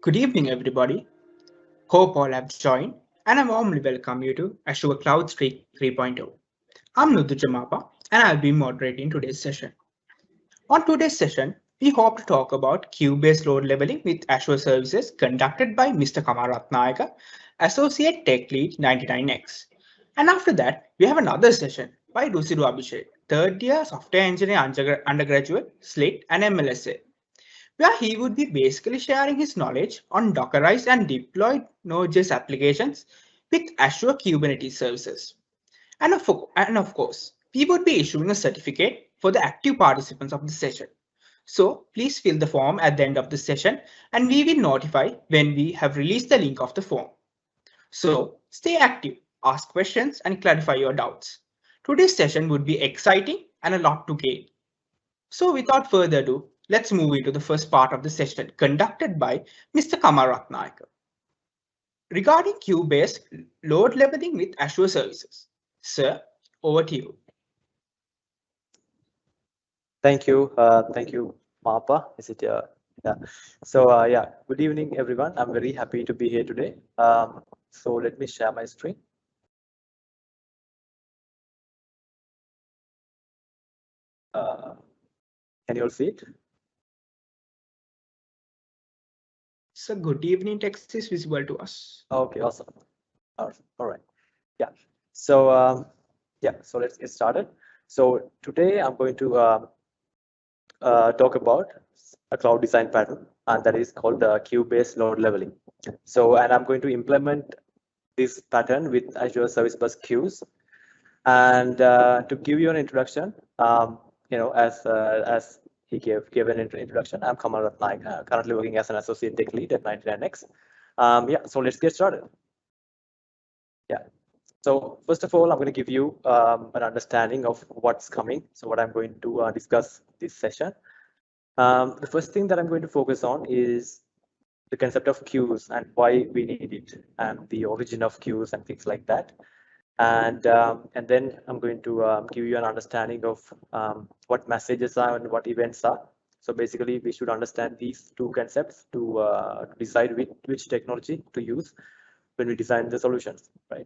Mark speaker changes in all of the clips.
Speaker 1: Good evening, everybody. Hope all have joined, and I warmly welcome you to Azure Cloud Streak 3.0. I'm Nudhu Jamapa, and I'll be moderating today's session. On today's session, we hope to talk about queue-based load leveling with Azure Services conducted by Mr. Kamal Rathnayake, Associate Tech Lead 99X. And after that, we have another session by Rusiru Abhishek, third year software engineer undergraduate, SLIIT, and MLSA, where he would be basically sharing his knowledge on Dockerized and deployed Node.js applications with Azure Kubernetes services. And of course, we would be issuing a certificate for the active participants of the session. So please fill the form at the end of the session and we will notify when we have released the link of the form. So stay active, ask questions and clarify your doubts. Today's session would be exciting and a lot to gain. So without further ado, let's move into the first part of the session conducted by Mr. Kamal Rathnayake. Regarding queue-based load leveling with Azure services. Sir, over to you.
Speaker 2: Thank you. Thank you, Mapa. Is it? Yeah. So yeah, good evening, everyone. I'm very happy to be here today. So let me share my screen. Can you all see it?
Speaker 1: So good evening text is visible to us.
Speaker 2: Okay, awesome. All right. Yeah. So yeah, so let's get started. So today I'm going to talk about a cloud design pattern, and that is called the queue-based load leveling. So, and I'm going to implement this pattern with Azure Service Bus queues. And to give you an introduction, as he gave an introduction, I'm Kamal Rathnayake, currently working as an associate tech lead at 99X. Yeah, so let's get started. Yeah. So first of all, I'm going to give you an understanding of what's coming. So what I'm going to discuss this session. The first thing that I'm going to focus on is the concept of queues and why we need it, and the origin of queues and things like that. And then I'm going to give you an understanding of what messages are and what events are. So basically, we should understand these two concepts to decide which technology to use when we design the solutions, right?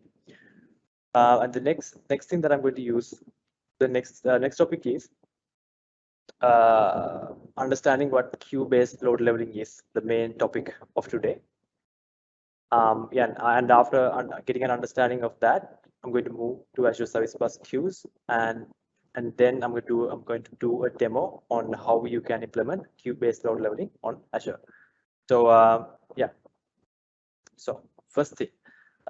Speaker 2: And the next thing that I'm going to use, the next topic is understanding what queue-based load leveling is, the main topic of today. Yeah, and after getting an understanding of that, I'm going to move to Azure Service Bus queues, and then I'm going to do a demo on how you can implement queue-based load leveling on Azure. So yeah, so first thing,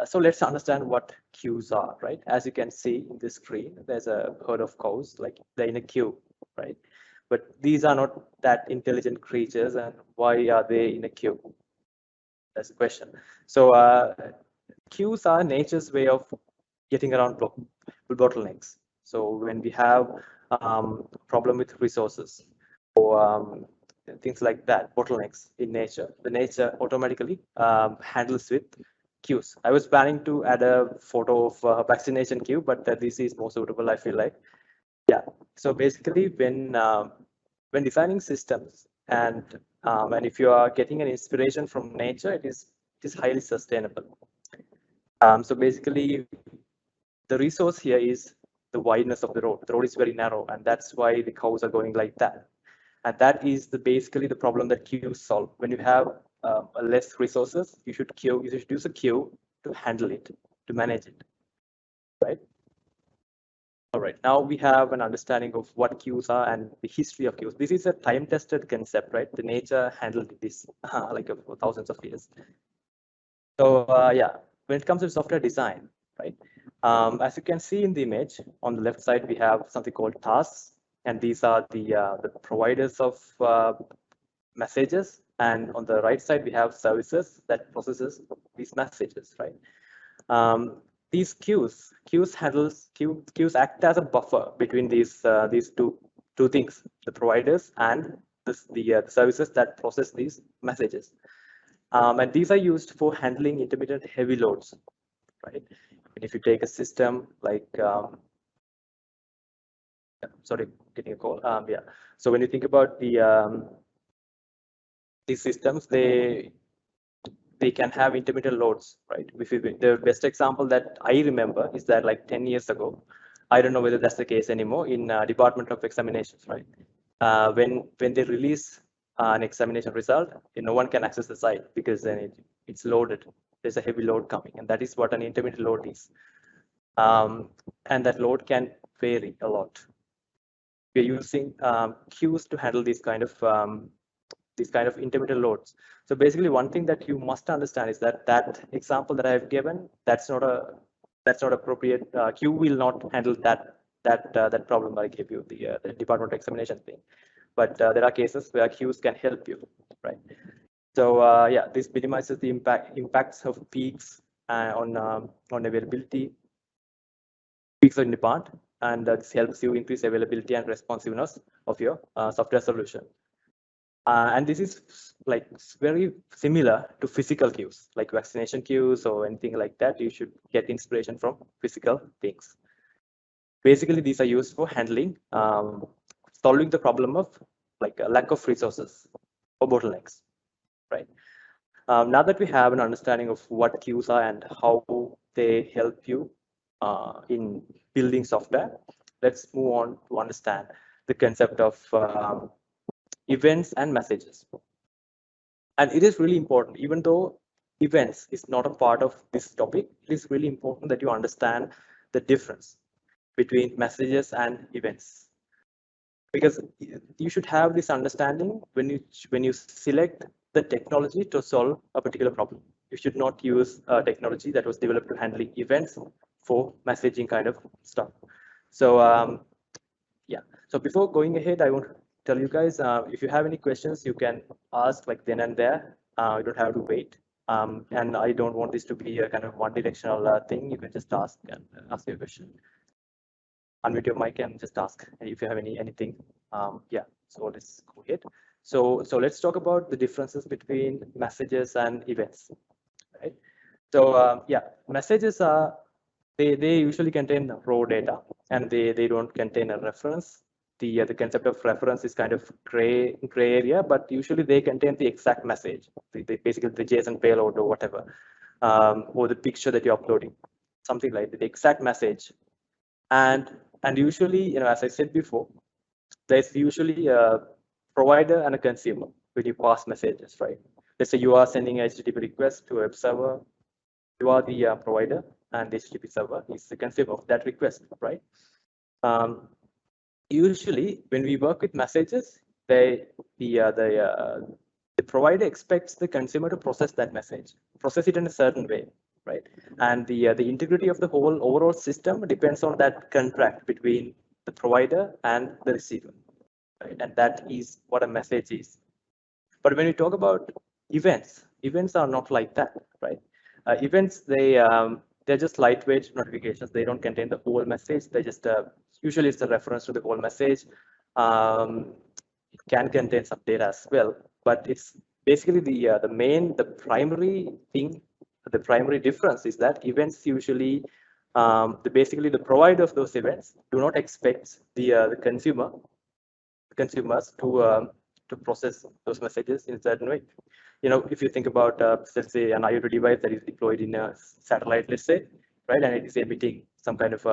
Speaker 2: so let's understand what queues are, right? As you can see in the screen, there's a herd of cows, like they're in a queue, right? But these are not that intelligent creatures, and why are they in a queue? That's the question. So queues are nature's way of getting around bottlenecks. So when we have problem with resources or things like that, bottlenecks in nature, the nature automatically handles with queues. I was planning to add a photo of a vaccination queue, but this is more suitable, I feel like. Yeah. So basically, when designing systems and if you are getting an inspiration from nature, it is highly sustainable. So basically, the resource here is the wideness of the road. The road is very narrow, and that's why the cows are going like that. And that is basically the problem that queues solve. When you have less resources, you should use a queue to handle it, to manage it, right? All right, now we have an understanding of what queues are and the history of queues. This is a time-tested concept, right? The nature handled this like for thousands of years. So yeah, when it comes to software design, right? As you can see in the image, on the left side, we have something called tasks, and these are the providers of messages. And on the right side, we have services that processes these messages, right? These queues act as a buffer between these two things: the providers and the services that process these messages. And these are used for handling intermittent heavy loads, right? And if you take a system like sorry, getting a call. Yeah. So when you think about these systems, they they can have intermittent loads, right? The best example that I remember is that like 10 years ago, I don't know whether that's the case anymore in Department of Examinations, right? When they release an examination result, no one can access the site because then it's loaded. There's a heavy load coming, and that is what an intermittent load is. And that load can vary a lot. We're using queues to handle these kind of intermittent loads. So basically, one thing that you must understand is that example that I have given, that's not appropriate. Queue will not handle that problem I gave you, the department examination thing. But there are cases where queues can help you, right? So yeah, this minimizes the impacts of peaks on availability, peaks on demand, and this helps you increase availability and responsiveness of your software solution. And this is like very similar to physical queues, like vaccination queues or anything like that. You should get inspiration from physical things. Basically, these are used for handling, solving the problem of like a lack of resources or bottlenecks, right? Now that we have an understanding of what queues are and how they help you in building software, let's move on to understand the concept of events and messages. And it is really important, even though events is not a part of this topic, it is really important that you understand the difference between messages and events. Because you should have this understanding when you select the technology to solve a particular problem. You should not use a technology that was developed to handling events for messaging kind of stuff. So yeah, so before going ahead, I want to tell you guys, if you have any questions, you can ask like then and there. You don't have to wait. And I don't want this to be a kind of one-directional thing. You can just ask and ask your question. Unmute your mic and just ask if you have anything. Yeah, so let's go ahead. So let's talk about the differences between messages and events, right? So yeah, messages are they usually contain raw data and they don't contain a reference. The concept of reference is kind of gray area, but usually they contain the exact message, basically the JSON payload or whatever, or the picture that you're uploading, something like that, the exact message. And usually, as I said before, there's usually a provider and a consumer when you pass messages, right? Let's say you are sending a HTTP request to a web server, you are the provider, and the HTTP server is the consumer of that request, right? Usually, when we work with messages, the provider expects the consumer to process that message, process it in a certain way, right? And the integrity of the whole overall system depends on that contract between the provider and the receiver, right? And that is what a message is. But when we talk about events are not like that, right? Events, they're just lightweight notifications. They don't contain the whole message. They just usually it's a reference to the whole message. It can contain some data as well, but it's basically the primary thing. The primary difference is that events usually, basically the provider of those events do not expect the consumers to process those messages in a certain way. If you think about, let's say, an IoT device that is deployed in a satellite, let's say, right, and it is emitting some kind of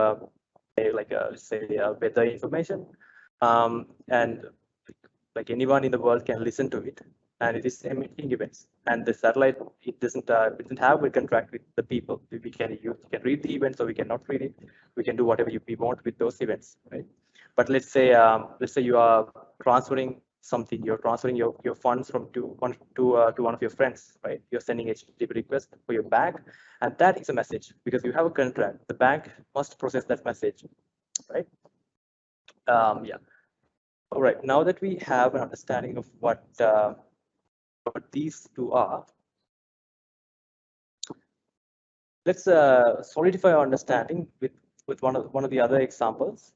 Speaker 2: let's say, weather information, and like anyone in the world can listen to it, and it is emitting events. And the satellite, it doesn't have a contract with the people. We can read the events, or we cannot read it. We can do whatever we want with those events, right? But let's say you are transferring something. You're transferring your funds from to one of your friends, right? You're sending HTTP request for your bank, and that is a message because you have a contract. The bank must process that message, right? Yeah. All right. Now that we have an understanding of what these two are, let's solidify our understanding with one of the other examples.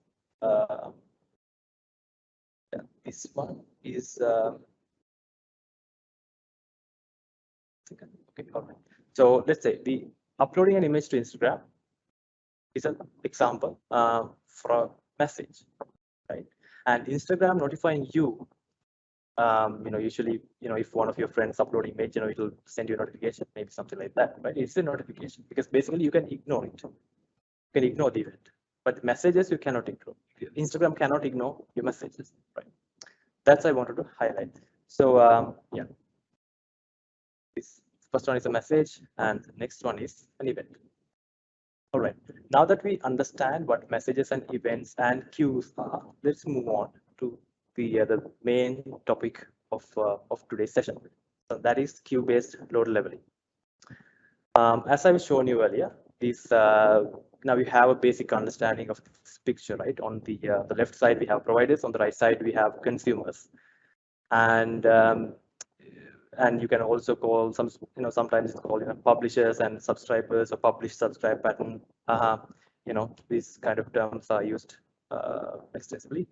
Speaker 2: Yeah, this one is okay. All right. So let's say the uploading an image to Instagram is an example for a message, right? And Instagram notifying you Usually, if one of your friends upload image, it'll send you a notification, maybe something like that, right? It's a notification because basically you can ignore it. You can ignore the event, but messages you cannot ignore. Instagram cannot ignore your messages, right? That's I wanted to highlight. So yeah, this first one is a message, and the next one is an event. All right. Now that we understand what messages and events and queues are, let's move on to the main topic of today's session. So that is queue-based load leveling. As I was showing you earlier, this now we have a basic understanding of this picture, right? On the left side we have providers, on the right side we have consumers, and you can also call sometimes it's called publishers and subscribers or publish subscribe pattern. These kind of terms are used extensively.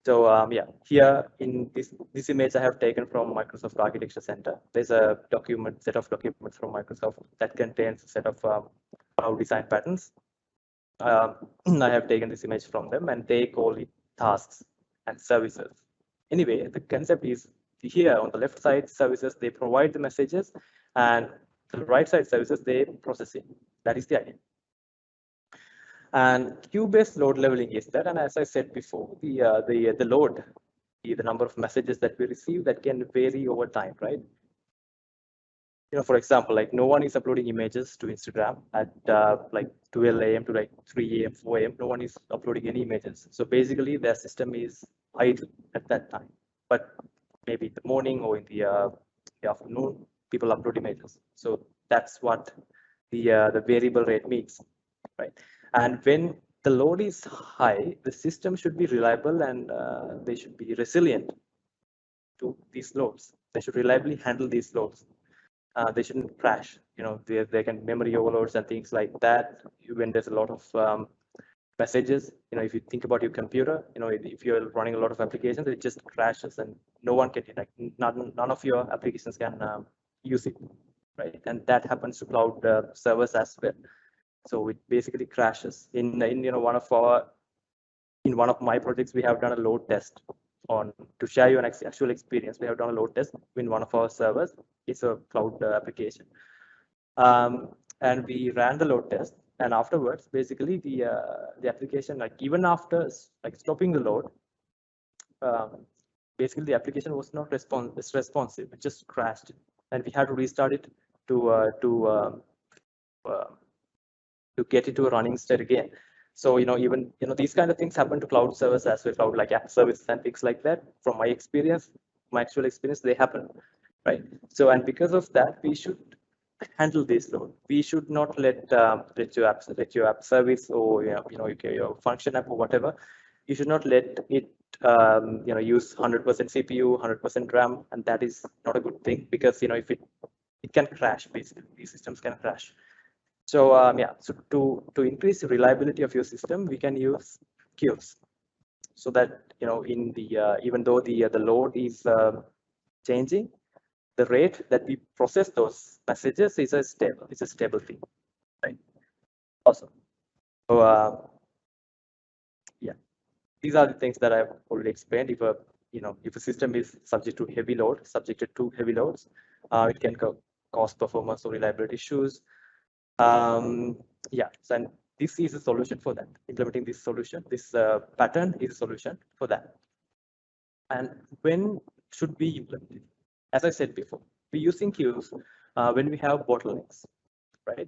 Speaker 2: So yeah, here in this image I have taken from Microsoft Architecture Center. There's a set of documents from Microsoft that contains a set of cloud design patterns. I have taken this image from them, and they call it tasks and services. Anyway, the concept is here on the left side, services, they provide the messages, and the right side services, they process it. That is the idea. And queue-based load leveling is that, and as I said before, the load, the number of messages that we receive, that can vary over time, right? For example, like no one is uploading images to Instagram at like 12 a.m. to like 3 a.m., 4 a.m. No one is uploading any images. So basically, their system is idle at that time. But maybe in the morning or in the afternoon, people upload images. So that's what the variable rate means, right? And when the load is high, the system should be reliable, and they should be resilient to these loads. They should reliably handle these loads. They shouldn't crash. They can memory overloads and things like that. When there's a lot of messages, if you think about your computer, if you're running a lot of applications, it just crashes, and no one can, like, none of your applications can use it, right? And that happens to cloud servers as well. So it basically crashes. In one of my projects, we have done a load test to share you an actual experience. We have done a load test in one of our servers. It's a cloud application, and we ran the load test. And afterwards, basically the application, like even after like stopping the load, basically the application was not responsive. It just crashed, and we had to restart it to get it to a running state again. So even these kind of things happen to cloud servers as well, cloud like app services and things like that. From my experience, my actual experience, they happen, right? So, and because of that, we should handle this load. We should not let your app service or your function app or whatever. You should not let it use 100% CPU, 100% RAM, and that is not a good thing, because if it can crash. Basically, these systems can crash. So yeah, so to increase the reliability of your system, we can use queues, so that in the even though the load is changing, the rate that we process those messages is a stable thing, right? Awesome. So yeah, these are the things that I've already explained. If a system is subjected to heavy loads, it can cause performance or reliability issues. Yeah, so, and this is a solution for that. Implementing this solution, this pattern is a solution for that. And when should we implement it? As I said before, we're using queues when we have bottlenecks, right?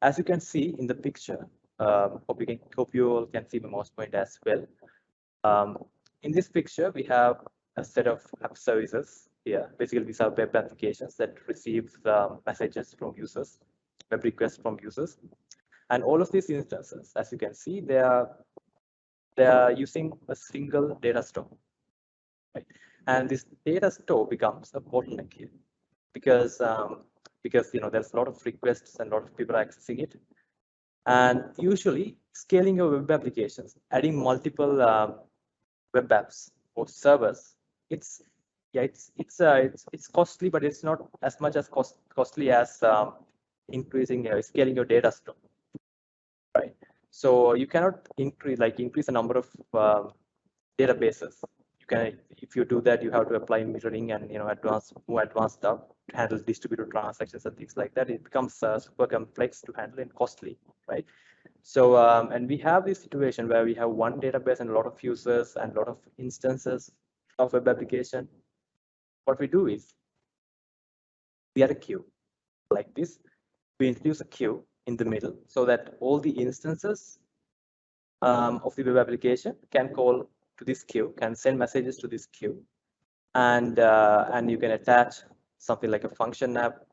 Speaker 2: As you can see in the picture, hope you all can see my mouse point as well. In this picture, we have a set of app services here. Basically, these are web applications that receive messages from users, web requests from users. And all of these instances, as you can see, they are using a single data store, right? And this data store becomes a bottleneck here, because there's a lot of requests and a lot of people are accessing it. And usually scaling your web applications, adding multiple web apps or servers, it's costly, but it's not as much as costly as scaling your data store, right? So you cannot increase the number of databases. You if you do that, you have to apply mirroring and more advanced stuff to handle distributed transactions and things like that. It becomes super complex to handle and costly, right? So and we have this situation where we have one database and a lot of users and a lot of instances of web application. What we do is we add a queue like this. We introduce a queue in the middle so that all the instances of the web application can call to this queue, can send messages to this queue, and you can attach something like a function app.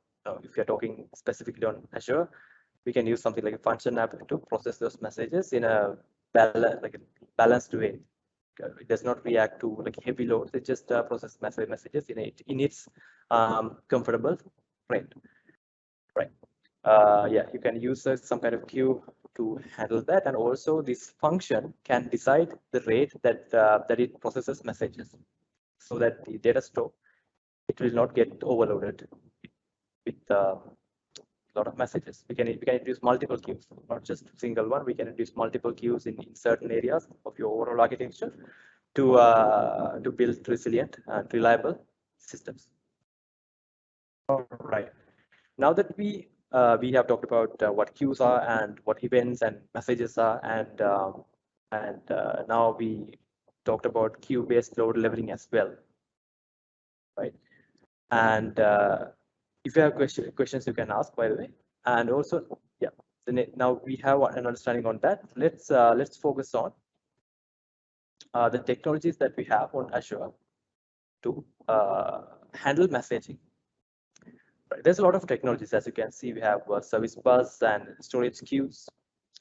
Speaker 2: If you're talking specifically on Azure, we can use something like a function app to process those messages in a balanced way. It does not react to like heavy loads. It just processes messages in its comfortable rate. Right. Yeah, you can use some kind of queue to handle that, and also this function can decide the rate that that it processes messages, so that the data store, it will not get overloaded with a lot of messages. We can introduce multiple queues, not just single one. We can introduce multiple queues in certain areas of your overall architecture to build resilient and reliable systems. All right. Now that we have talked about what queues are and what events and messages are, and now we talked about queue-based load leveling as well, right? And if you have questions, you can ask, by the way. And also, yeah, now we have an understanding on that. Let's focus on the technologies that we have on Azure to handle messaging. Right. There's a lot of technologies, as you can see. We have Service Bus and storage queues.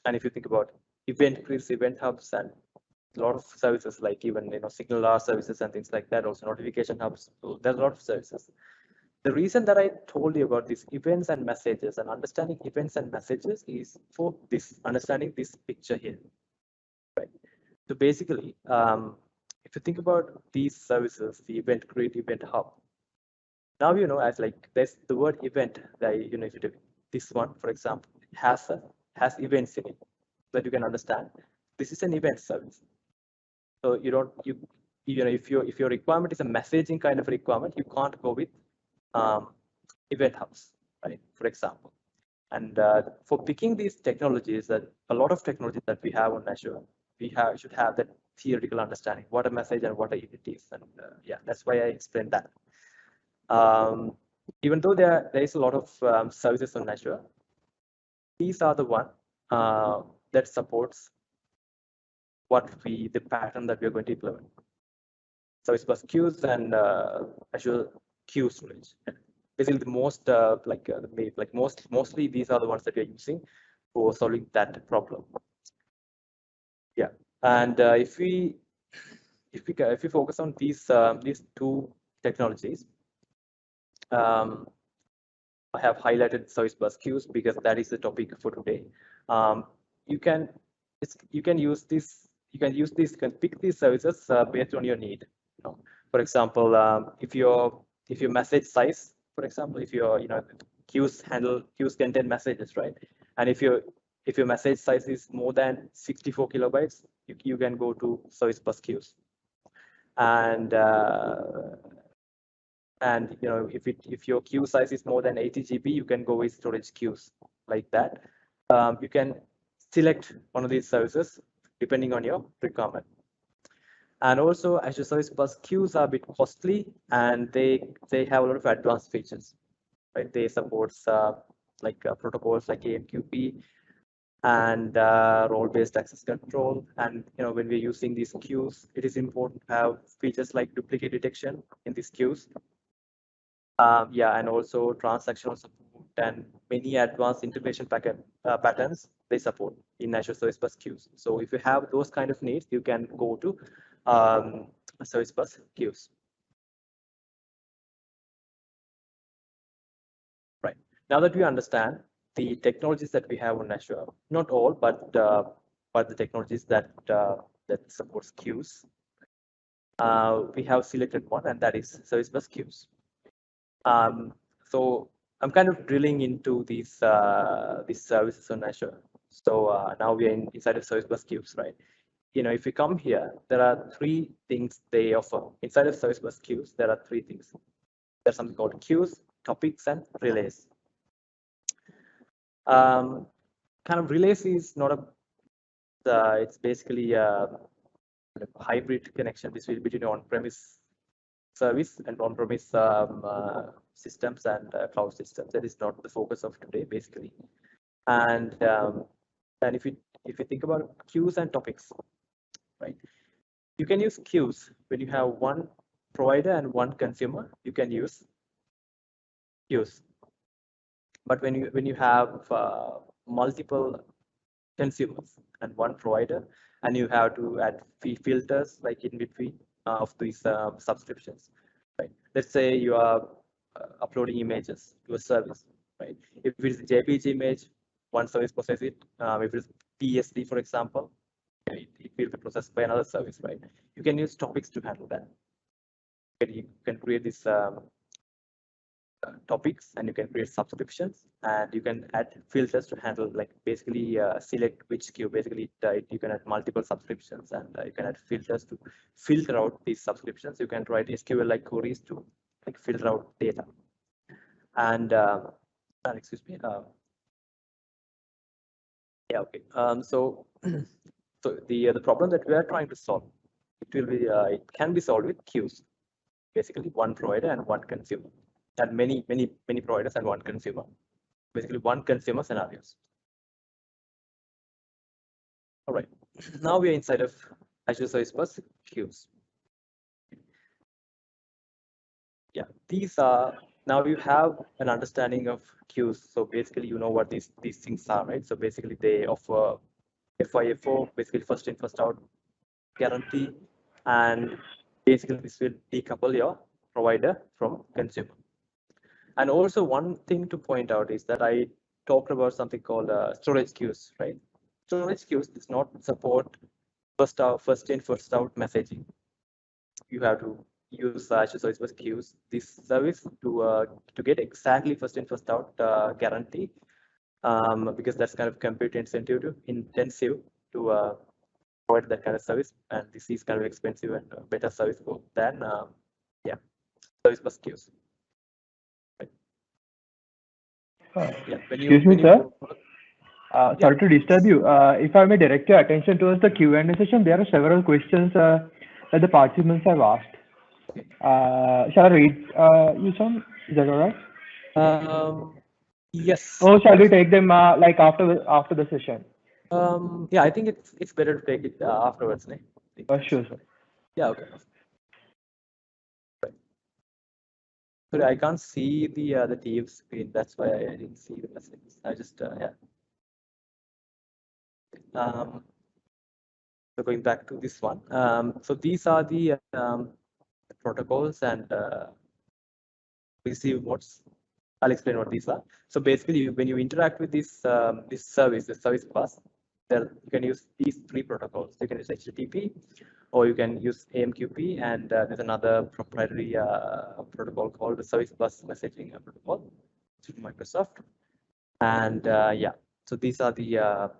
Speaker 2: And if you think about event queues, event hubs, and a lot of services like even signal services and things like that, also notification hubs. So there's a lot of services. The reason that I told you about these events and messages and understanding events and messages is for this understanding this picture here. Right. So basically, if you think about these services, the event create, event hub. Now as like there's the word event that if you do this one, for example, has events in it, so that you can understand this is an event service. So if your requirement is a messaging kind of requirement, you can't go with event hubs, right? For example, and for picking these technologies, that a lot of technologies that we have on Azure, should have that theoretical understanding what a message and what a event is, and yeah, that's why I explained that. Even though there is a lot of services on Azure, these are the one that supports the pattern that we are going to implement. Service Bus Queues and Azure Queue storage. Basically, the most mostly these are the ones that we are using for solving that problem. Yeah, and if we focus on these two technologies. I have highlighted Service Bus Queues because that is the topic for today. You can use this. You can pick these services based on your need. For example, if your message size, for example, if your queues contain messages, right? And if your message size is more than 64 kilobytes, you can go to Service Bus Queues. And if your queue size is more than 80 GB, you can go with storage queues like that. You can select one of these services depending on your requirement. And also, Azure Service Bus Queues are a bit costly, and they have a lot of advanced features. Right? They support protocols like AMQP and role-based access control. And when we're using these queues, it is important to have features like duplicate detection in these queues. Yeah, and also transactional support and many advanced integration patterns they support in Azure Service Bus Queues. So if you have those kind of needs, you can go to Service Bus Queues. Right. Now that we understand the technologies that we have on Azure, not all, but the technologies that supports queues, we have selected one, and that is Service Bus Queues. So I'm kind of drilling into these services on Azure. So now we are inside of Service Bus Queues, right? if you come here, there are three things they offer. Inside of Service Bus Queues, there are three things. There's something called queues, topics, and relays. Kind of relays is not it's basically a hybrid connection between on-premise service and on-premise systems and cloud systems. That is not the focus of today, basically. And if you think about queues and topics, right? You can use queues when you have one provider and one consumer. You can use queues. But when you have multiple consumers and one provider, and you have to add filters like in between of these subscriptions, right? Let's say you are uploading images to a service, right? If it is a JPG image, one service processes it. If it is PSD, for example, it will be processed by another service, right? You can use topics to handle that. You can create this topics, and you can create subscriptions, and you can add filters to handle, like basically select which queue. Basically you can add multiple subscriptions, and you can add filters to filter out these subscriptions. You can write SQL like queries to like filter out data. And excuse me, yeah, okay. So the problem that we are trying to solve, it can be solved with queues. Basically one provider and one consumer, and many providers and one consumer. Basically one consumer scenarios. All right, now we are inside of Azure Service Bus Queues. Yeah, these are, now you have an understanding of queues. So basically you know what these things are, right? So basically they offer FIFO, basically first in first out guarantee, and basically this will decouple your provider from consumer. And also one thing to point out is that I talked about something called storage queues, right? Storage queues does not support first in first out messaging. You have to use Azure Service Bus Queues, this service, to get exactly first in first out guarantee, because that's kind of compute intensive to provide that kind of service, and this is kind of expensive and better service than Service Bus Queues. Yeah,
Speaker 3: Excuse me, sir. Sorry to disturb you. If I may direct your attention towards the Q&A session, there are several questions that the participants have asked. Shall I read you some? Is that all right?
Speaker 2: Yes.
Speaker 3: Or shall we take them like after the session?
Speaker 2: Yeah, I think it's better to take it afterwards.
Speaker 3: Sure, sir.
Speaker 2: Yeah, okay. Sorry, I can't see the team screen. That's why I didn't see the messages. I just yeah. So going back to this one. So these are the protocols and receive modes. I'll explain what these are. So basically, when you interact with this service, the service bus, there you can use these three protocols. You can use HTTP, or you can use AMQP, and there's another proprietary protocol called the Service Bus Messaging Protocol from Microsoft. And yeah, so these are the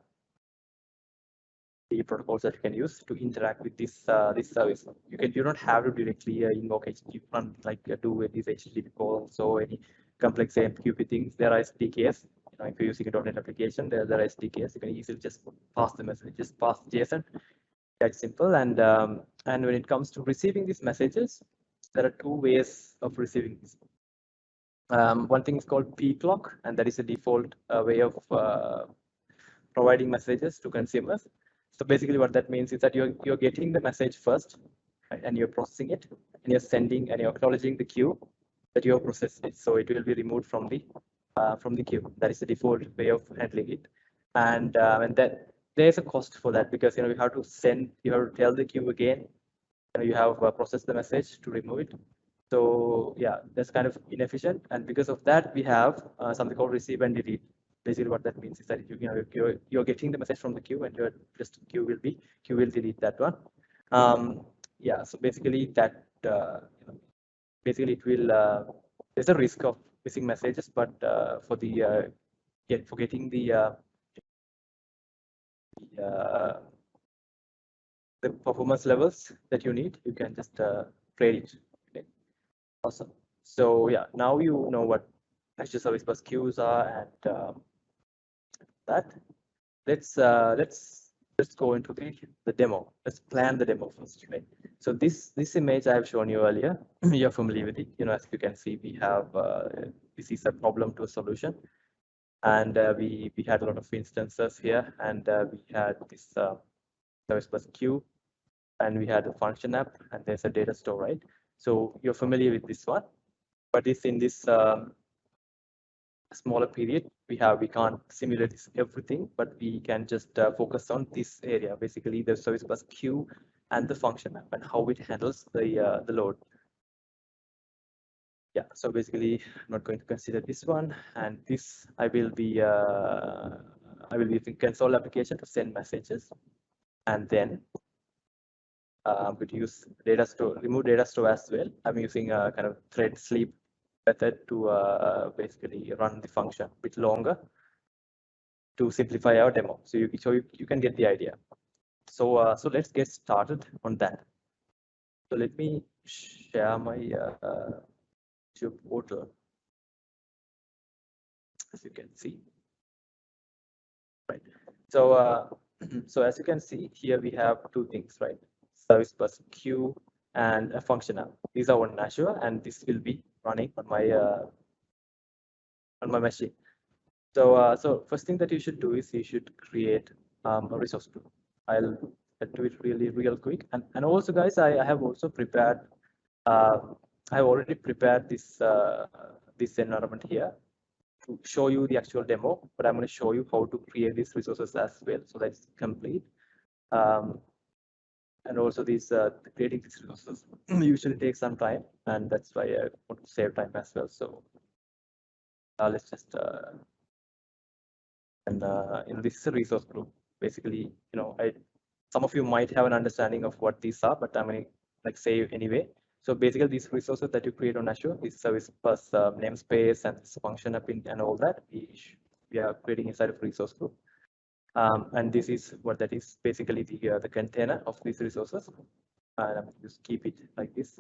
Speaker 2: protocols that you can use to interact with this service. You don't have to directly invoke HTTP, like do these HTTP calls or any complex AMQP things. There are SDKs. If you're using a .NET application, there are SDKs. You can easily just pass the message, just pass JSON. That's simple. And when it comes to receiving these messages, there are two ways of receiving this. One thing is called pclock, and that is a default way of providing messages to consumers. So basically what that means is that you're getting the message first, right, and you're processing it, and you're sending and you're acknowledging the queue that you have processed it. So it will be removed from the queue. That is the default way of handling it. And that there's a cost for that, because you have to tell the queue again, you have processed the message to remove it. So yeah, that's kind of inefficient. And because of that, we have something called receive and delete. Basically what that means is that you're getting the message from the queue, and queue will delete that one. Yeah, so basically that basically it will there's a risk of missing messages, but for getting the the performance levels that you need, you can just trade it. Okay. Awesome. So yeah, now you know what Azure Service Bus queues are, and that. Let's go into the demo. Let's plan the demo first, right? So this image I have shown you earlier, you're familiar with it. You know, as you can see, we have this is a problem to a solution, and we had a lot of instances here, and we had this service bus queue, and we had a function app, and there's a data store, right? So you're familiar with this one, but it's in this smaller period. We can't simulate this everything, but we can just focus on this area, basically the service bus queue and the function app and how it handles the load. Yeah, so basically I'm not going to consider this one, and this I will be using console application to send messages, and then I'm going to use data store, remove data store as well. I'm using a kind of thread sleep method to basically run the function a bit longer to simplify our demo. So you can get the idea. So so let's get started on that. So let me share my Azure portal, as you can see. Right. So so as you can see here, we have two things, right? Service bus queue and a function app. These are on Azure, and this will be running on my machine. So so first thing that you should do is you should create a resource group. I'll do it real quick, and also guys, I have also prepared I have already prepared this this environment here to show you the actual demo, but I'm going to show you how to create these resources as well, so that it's complete. And also these creating these resources usually takes some time, and that's why I want to save time as well. So let's just and in this resource group, basically, you know, some of you might have an understanding of what these are, but I'm going to like say anyway. So basically, these resources that you create on Azure, this service bus namespace and this function app and all that, we are creating inside of resource group. And this is what that is, basically the container of these resources. And I'm just keep it like this,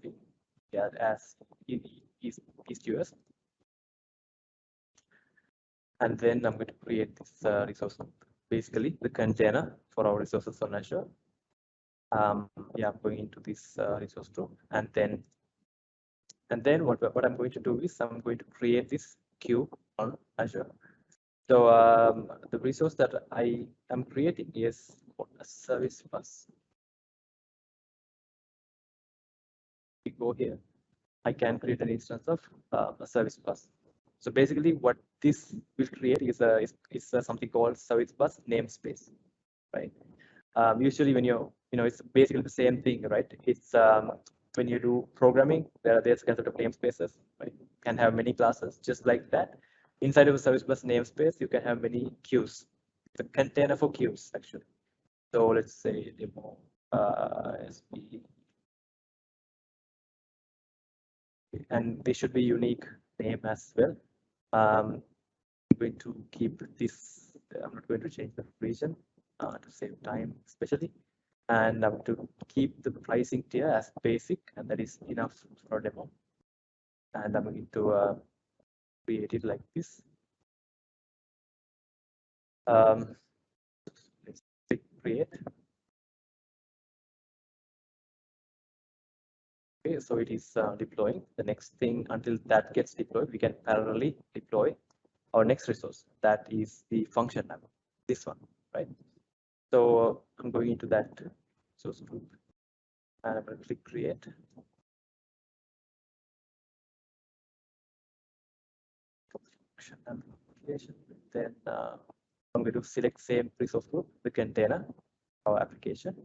Speaker 2: yeah, as in EastUS. And then I'm going to create this resource, basically the container for our resources on Azure. Yeah, I'm going into this resource group, and then what I'm going to do is I'm going to create this queue on Azure. So the resource that I am creating is a service bus. We go here, I can create an instance of a service bus. So basically, what this will create is something called service bus namespace, right? Usually, when you know, it's basically the same thing, right? It's when you do programming, there's concept of namespaces, right? You can have many classes, just like that. Inside of a service bus namespace, you can have many queues. It's a container for queues, actually. So let's say demo SP, and they should be unique name as well. I'm going to keep this. I'm not going to change the region to save time, especially. And I'm going to keep the pricing tier as basic, and that is enough for demo. And I'm going to create it like this. Let's click create. Okay, so it is deploying. The next thing, until that gets deployed, we can parallelly deploy our next resource. That is the function app, this one, right? So I'm going into that source group, and I'm going to click create. Then I'm going to select same resource group, the container, our application.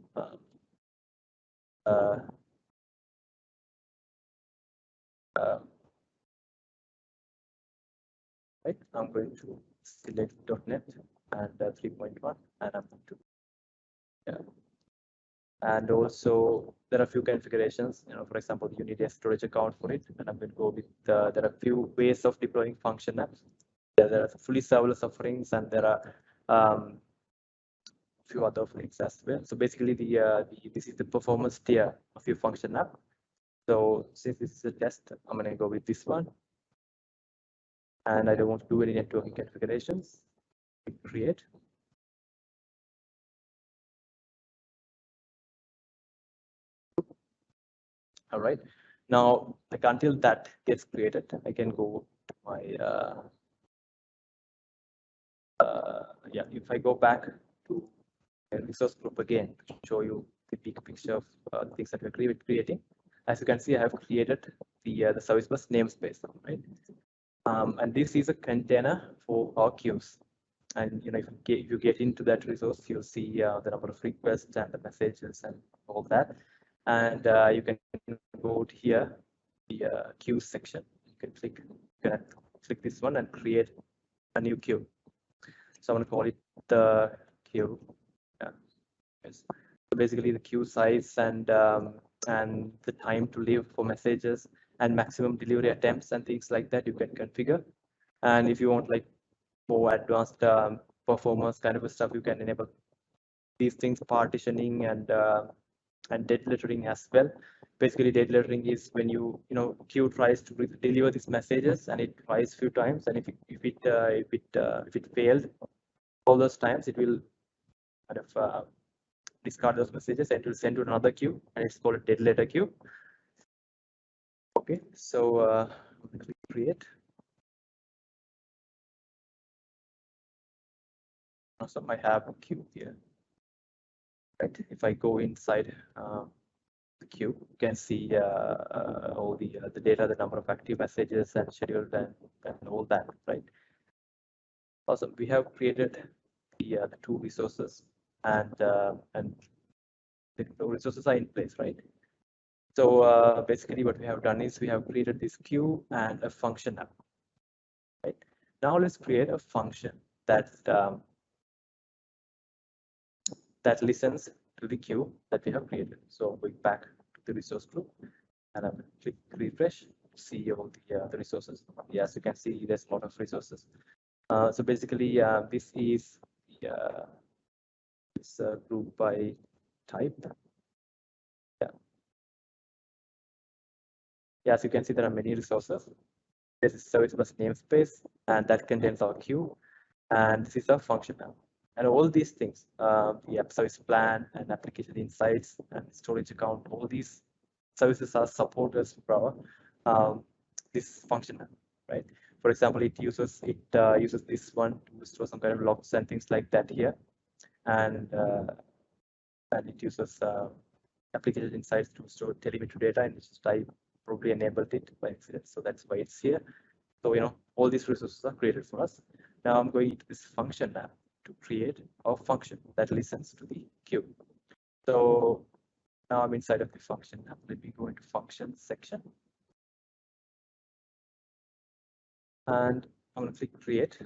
Speaker 2: Right, I'm going to select .NET and 3.1, and I'm going to, yeah. And also there are a few configurations, you know, for example, you need a storage account for it, and I'm going to go with there are a few ways of deploying function apps. There are fully serverless offerings, and there are few other things as well. So basically, this is the performance tier of your function app. So since this is a test, I'm going to go with this one. And I don't want to do any networking configurations. Click create. All right. Now, like until that gets created, I can go to my yeah. If I go back to a resource group again to show you the big picture of things that we're creating. As you can see, I have created the service bus namespace, right? And this is a container for our queues. And if you get into that resource, you'll see the number of requests and the messages and all that. And you can go to here, the queues section. You can click this one and create a new queue. So I'm going to call it the queue. Yeah. Yes. So basically, the queue size and the time to live for messages and maximum delivery attempts and things like that you can configure. And if you want like more advanced performance kind of stuff, you can enable these things, partitioning and dead lettering as well. Basically, dead lettering is when queue tries to deliver these messages and it tries a few times, and if it failed all those times, it will kind of discard those messages and it will send to another queue, and it's called a dead letter queue. Okay, so click create. Awesome, I have a queue here. Right, if I go inside the queue, you can see all the data, the number of active messages and scheduled and all that, right? Awesome, we have created the two resources and the resources are in place, right? So basically what we have done is we have created this queue and a function app, right? Now let's create a function that that listens to the queue that we have created. So going back to the resource group, and I'm going to click refresh to see all the resources. Yes, you can see there's a lot of resources. So basically, this is this group by type. Yeah. As you can see, there are many resources. This is service bus namespace, and that contains our queue. And this is our function now. And all these things, the app service plan and application insights and storage account, all these services are supported for our this function, right? For example, it uses this one to store some kind of logs and things like that here, and it uses application insights to store telemetry data, and I probably enabled it by accident, so that's why it's here. So all these resources are created for us. Now I'm going to this function now to create a function that listens to the queue. So now I'm inside of the function. Now let me go into function section. And I'm going to click create.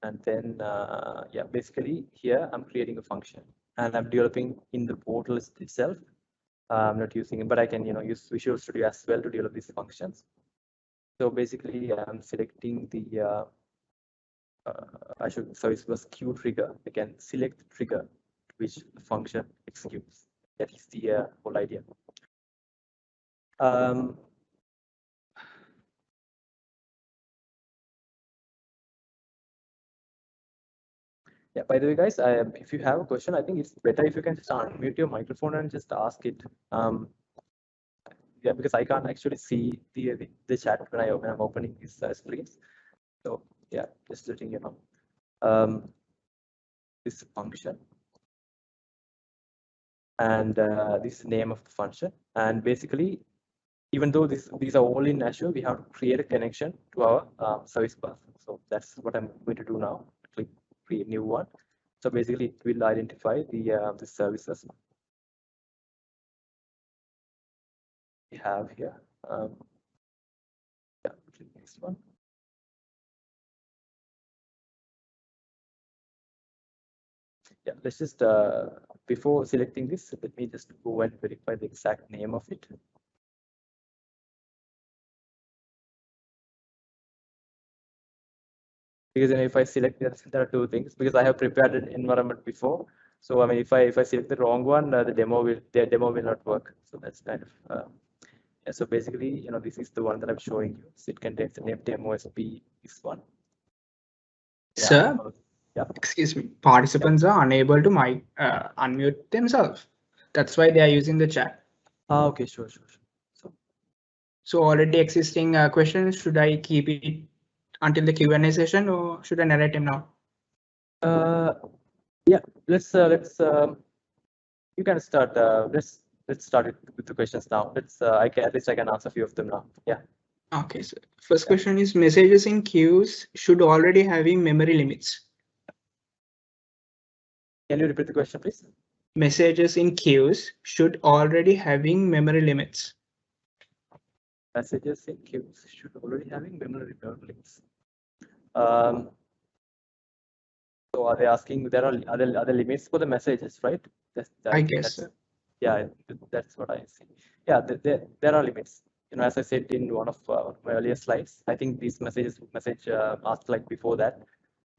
Speaker 2: And then, yeah, basically here I'm creating a function and I'm developing in the portal itself. I'm not using it, but I can use Visual Studio as well to develop these functions. So basically, I'm selecting the Azure Service Bus queue trigger. I can select the trigger to which the function executes. That is the whole idea. Yeah, by the way, guys, if you have a question, I think it's better if you can just unmute your microphone and just ask it. Yeah, because I can't actually see the chat when I'm opening these screens. So yeah, just letting you know. This function, and this is the name of the function. And basically, even though these are all in Azure, we have to create a connection to our service bus. So that's what I'm going to do now. Click create new one. So basically, it will identify the services we have here. Yeah, click next one. Yeah, let's just before selecting this, let me just go and verify the exact name of it. because if I select there are two things, because I have prepared an environment before. So I mean, if I select the wrong one, the demo will not work. So that's kind of yeah, so basically, this is the one that I'm showing you. So it contains the name demo SP this one. Yeah.
Speaker 1: Sir,
Speaker 2: yeah.
Speaker 1: Excuse me, participants are unable to unmute themselves. That's why they are using the chat.
Speaker 2: Okay, sure.
Speaker 1: So already existing questions, should I keep it until the Q&A session or should I narrate them now?
Speaker 2: Yeah, let's you can start. Let's start it with the questions now. At least I can answer a few of them now. Yeah.
Speaker 1: Okay, so first question is messages in queues should already having memory limits.
Speaker 2: Can you repeat the question, please?
Speaker 1: Messages in queues should already having memory limits.
Speaker 2: Messages in queues should already having memory limits. So are they asking there are other limits for the messages, right?
Speaker 1: I guess so.
Speaker 2: Yeah, that's what I see. Yeah, there are limits. As I said in one of my earlier slides, I think these message asked like before that.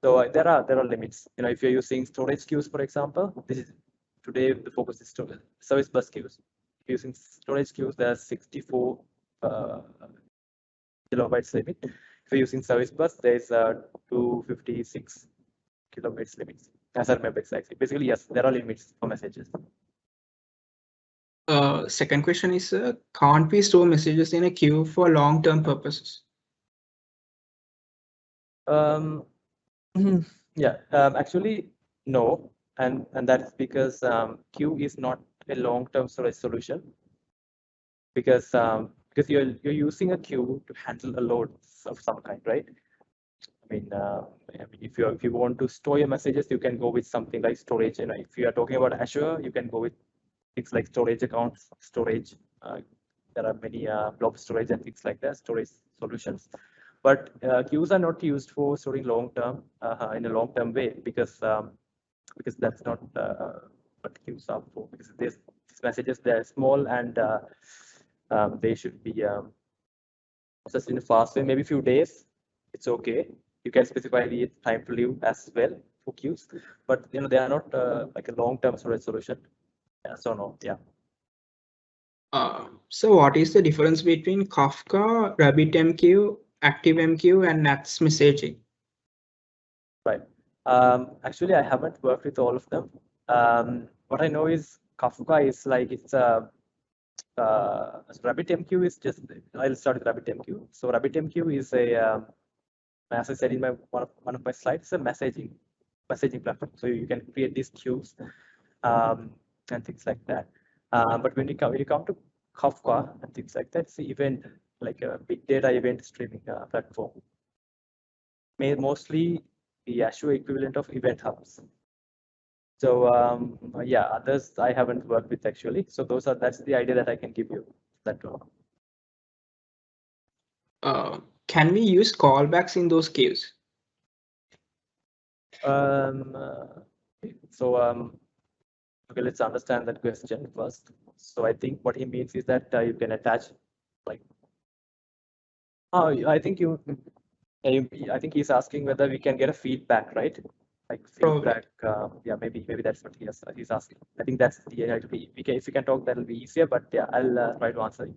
Speaker 2: So there are limits. If you're using storage queues, for example, today the focus is service bus queues. If you're using storage queues, there are 64 kilobytes limit. If you're using service bus, there is 256 kilobytes limits. As I remember exactly. Basically, yes, there are limits for messages.
Speaker 1: Second question is, can't we store messages in a queue for long-term purposes?
Speaker 2: Yeah, actually, no. And that's because queue is not a long-term storage solution. Because you're using a queue to handle a load of some kind, right? I mean, if you want to store your messages, you can go with something like storage. If you are talking about Azure, you can go with things like storage accounts, storage. There are many blob storage and things like that, storage solutions. But queues are not used for storing long-term in a long-term way because that's not what queues are for. Because these messages, they're small and they should be processed in a fast way, maybe a few days. It's okay. You can specify the time to live as well for queues, but they are not like a long-term storage solution. Yeah, so no, yeah.
Speaker 1: So what is the difference between Kafka, RabbitMQ, ActiveMQ, and NATS messaging?
Speaker 2: Right. Actually, I haven't worked with all of them. What I know is Kafka is like it's a RabbitMQ is just. I'll start with RabbitMQ. So RabbitMQ is a as I said in one of my slides, it's a messaging platform. So you can create these queues and things like that. But when you come to Kafka and things like that, it's an event, like a big data event streaming platform. Mostly the Azure equivalent of event hubs. So yeah, others I haven't worked with actually. So that's the idea that I can give you. That one.
Speaker 1: Can we use callbacks in those queues?
Speaker 2: Okay, let's understand that question first. So I think what he means is that you can attach like. I think I think he's asking whether we can get a feedback, right? Like feedback. Yeah, maybe that's what he's asking. I think that's the if we can talk, that'll be easier. But yeah, I'll try to answer it.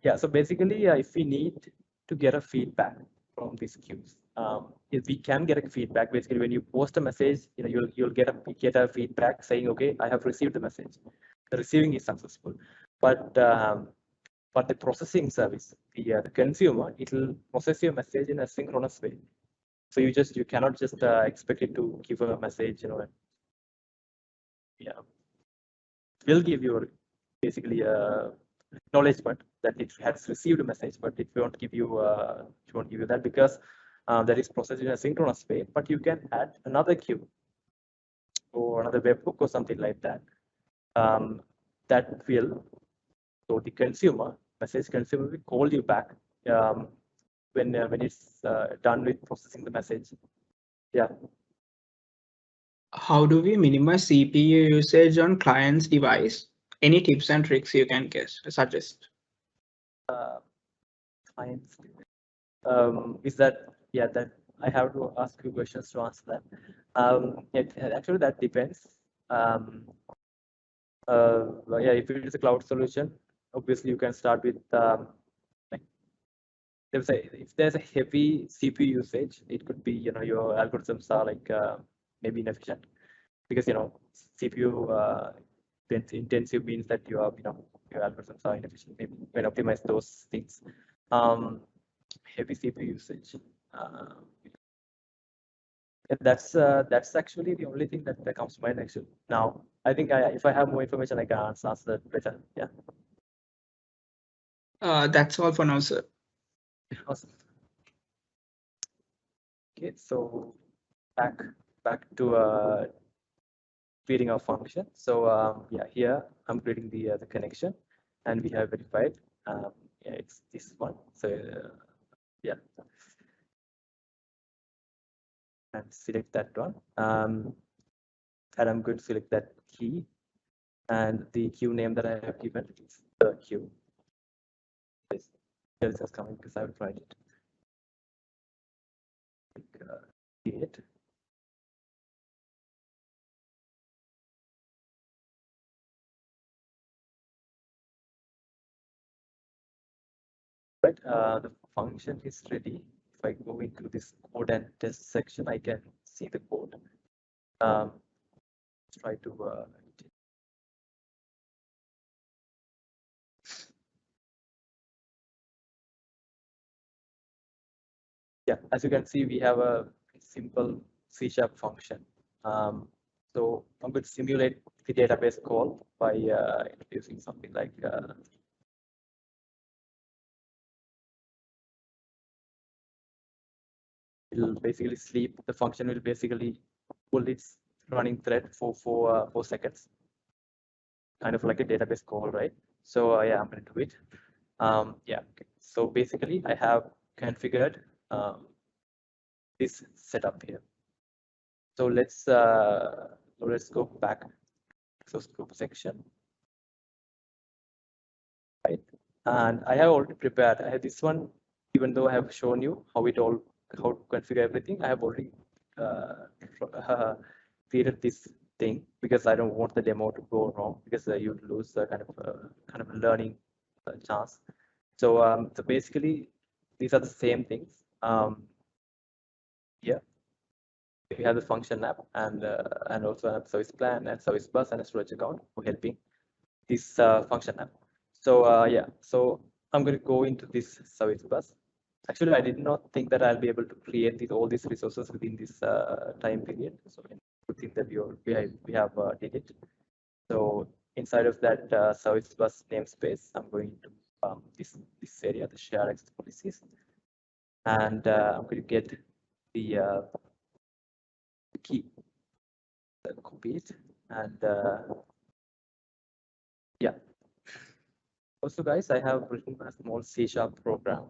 Speaker 2: Yeah. So basically, if we need to get a feedback from these queues, if we can get a feedback. Basically, when you post a message, you'll get a feedback saying, okay, I have received the message. The receiving is successful, but the processing service, the consumer, it will process your message in a synchronous way. So you cannot just expect it to give a message, yeah, will give you basically acknowledgement that it has received a message, but it won't give you that because that is processed in a synchronous way. But you can add another queue or another webhook or something like that. That will, so the message consumer will call you back when it's done with processing the message. Yeah.
Speaker 1: How do we minimize CPU usage on client's device? Any tips and tricks you can suggest?
Speaker 2: Clients. Is that, yeah, that I have to ask you questions to answer that. Actually, that depends. Well, yeah, if it is a cloud solution, obviously you can start with like if there's a heavy CPU usage, it could be your algorithms are like maybe inefficient because CPU intensive means that your algorithms are inefficient. Maybe you can optimize those things. Heavy CPU usage. That's actually the only thing that comes to mind actually. Now, I think if I have more information, I can answer that better. Yeah.
Speaker 1: That's all for now, sir.
Speaker 2: Awesome. Okay, so back to creating our function. So yeah, here I'm creating the connection, and we have verified. Yeah, it's this one. So yeah, and select that one. And I'm going to select that key, and the queue name that I have given is the queue. This is just coming because I will write it. Create. Right, the function is ready. If I go into this code and test section, I can see the code. Let's try to yeah, as you can see, we have a simple C# function. So I'm going to simulate the database call by introducing something like it'll basically sleep. The function will basically pull its running thread for 4 seconds, kind of like a database call, right? So yeah, I'm going to do it. Yeah, okay. So basically, I have configured this setup here. So let's go back to scope section, right? And I have already prepared. I have this one, even though I have shown you how to configure everything. I have already created this thing because I don't want the demo to go wrong because you'd lose the kind of learning chance. So basically, these are the same things. Yeah, we have the function app and also an app service plan and service bus and a storage account for helping this function app. So yeah, so I'm going to go into this service bus. Actually, I did not think that I'll be able to create all these resources within this time period. So good thing that we have did it. So inside of that service bus namespace, I'm going to this area, the share access policies, and I'm going to get the key, copy it, and yeah. Also, guys, I have written a small C# program.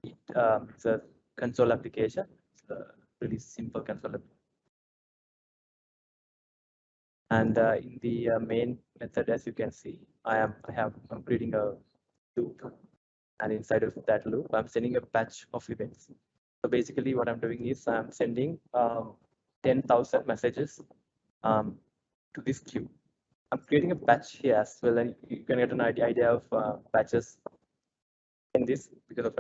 Speaker 2: It's a console application. It's a really simple console application. And in the main method, as you can see, I'm creating a loop, and inside of that loop, I'm sending a batch of events. So basically, what I'm doing is I'm sending 10,000 messages to this queue. I'm creating a batch here as well, and you can get an idea of batches in this because of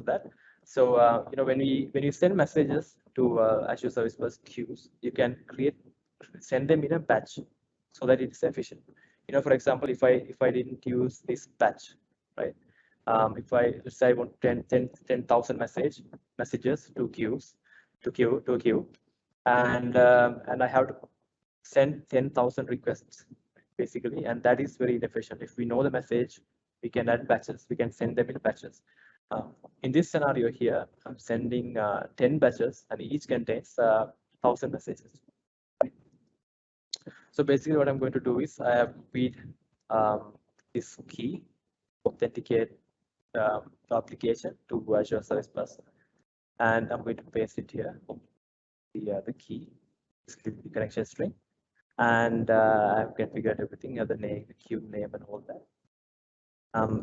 Speaker 2: that. So when you send messages to Azure Service Bus queues, you can send them in a batch so that it's efficient. For example, if I didn't use this batch, right? If let's say I want 10,000 messages to a queue, and I have to send 10,000 requests basically, and that is very inefficient. If we know the message, we can add batches. We can send them in batches. In this scenario here, I'm sending 10 batches, and each contains 1,000 messages. So basically, what I'm going to do is I have read this key, authenticate the application to Azure Service Bus, and I'm going to paste it here. The key, the connection string, and I've configured everything, the name, the queue name, and all that.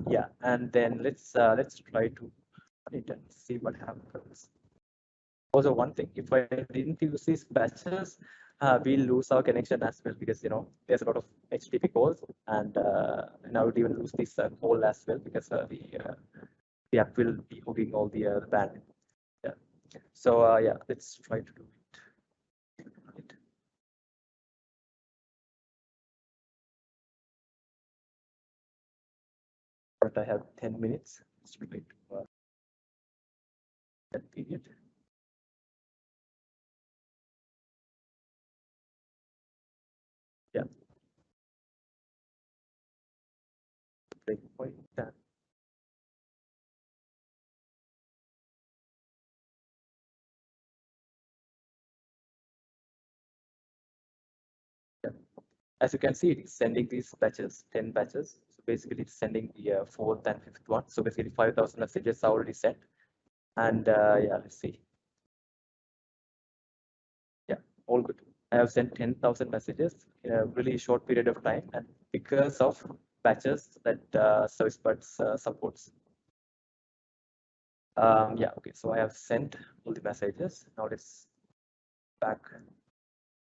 Speaker 2: Yeah, and then let's try to run it and see what happens. Also, one thing, if I didn't use these batches, we'll lose our connection as well, because there's a lot of HTTP calls, and I would even lose this call as well, because the app will be hogging all the bandwidth. Yeah. So yeah, let's try to do it. But I have 10 minutes. Let's try to that period. Yeah. Breakpoint done. Yeah. As you can see, it's sending these batches, 10 batches. So basically, it's sending the fourth and fifth one. So basically, 5,000 messages are already sent. And yeah, let's see. Yeah, all good. I have sent 10,000 messages in a really short period of time, and because of batches that Service Bus supports. Yeah, okay. So I have sent all the messages. Now let's back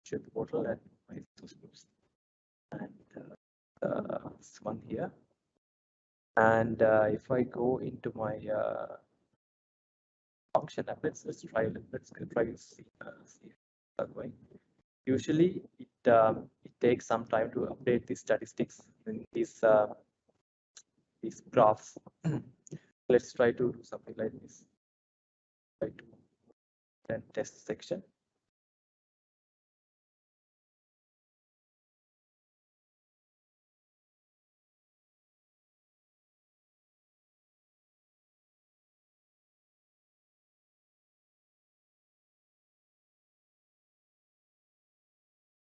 Speaker 2: to the portal and my source groups. And this one here. And if I go into my function app, let's try to see if it's going. Usually it takes some time to update the statistics in these graphs. Let's try to do something like this. Try to then test section.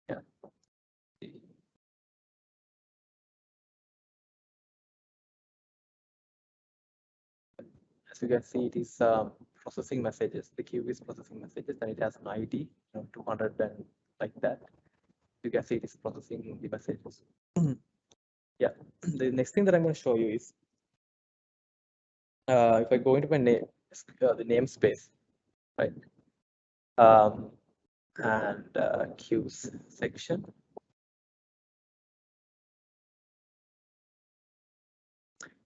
Speaker 2: Yeah. As you can see, it is processing messages. The queue is processing messages, and it has an ID, 200 and like that. You can see it is processing the messages. Yeah. The next thing that I'm going to show you is if I go into my name, the namespace, right? And queues section.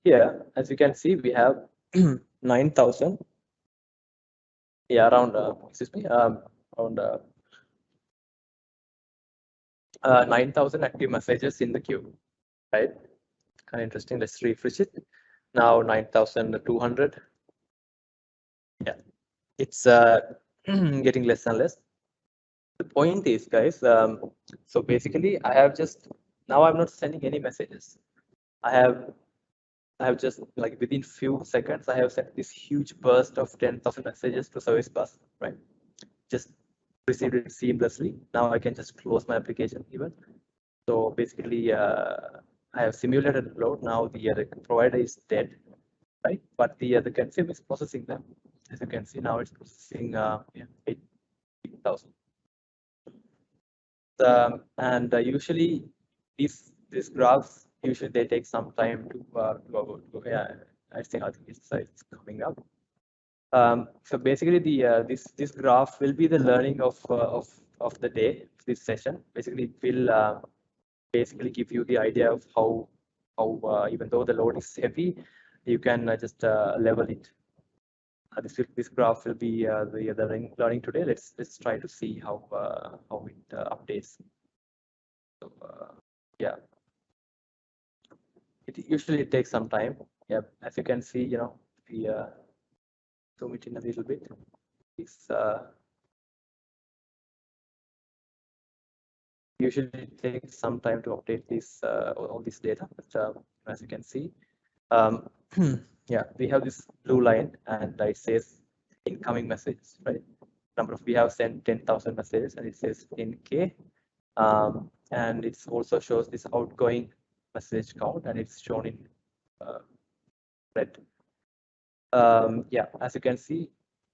Speaker 2: Here, as you can see, we have 9,000. Yeah, around excuse me, around 9,000 active messages in the queue, right? Kind of interesting. Let's refresh it. Now 9,200. Yeah, it's getting less and less. The point is, guys, so basically I have just, now I'm not sending any messages. I have just, like, within few seconds, I have sent this huge burst of 10,000 messages to Service Bus, right? Just received it seamlessly. Now I can just close my application even. So basically, I have simulated load. Now the provider is dead, right? But the consumer is processing them. As you can see, now it's processing 8,000. And usually these graphs, usually they take some time to yeah, I think it's coming up. So basically, this graph will be the learning of the day, this session. Basically, it will basically give you the idea of how even though the load is heavy, you can just level it. This graph will be the learning today. Let's try to see how it updates. So yeah, it usually takes some time. Yeah, as you can see, we zoom it in a little bit. This usually takes some time to update this all this data, but as you can see, yeah, we have this blue line, and it says incoming messages, right? We have sent 10,000 messages, and it says 10K, and it also shows this outgoing message count, and it's shown in red. Yeah, as you can see,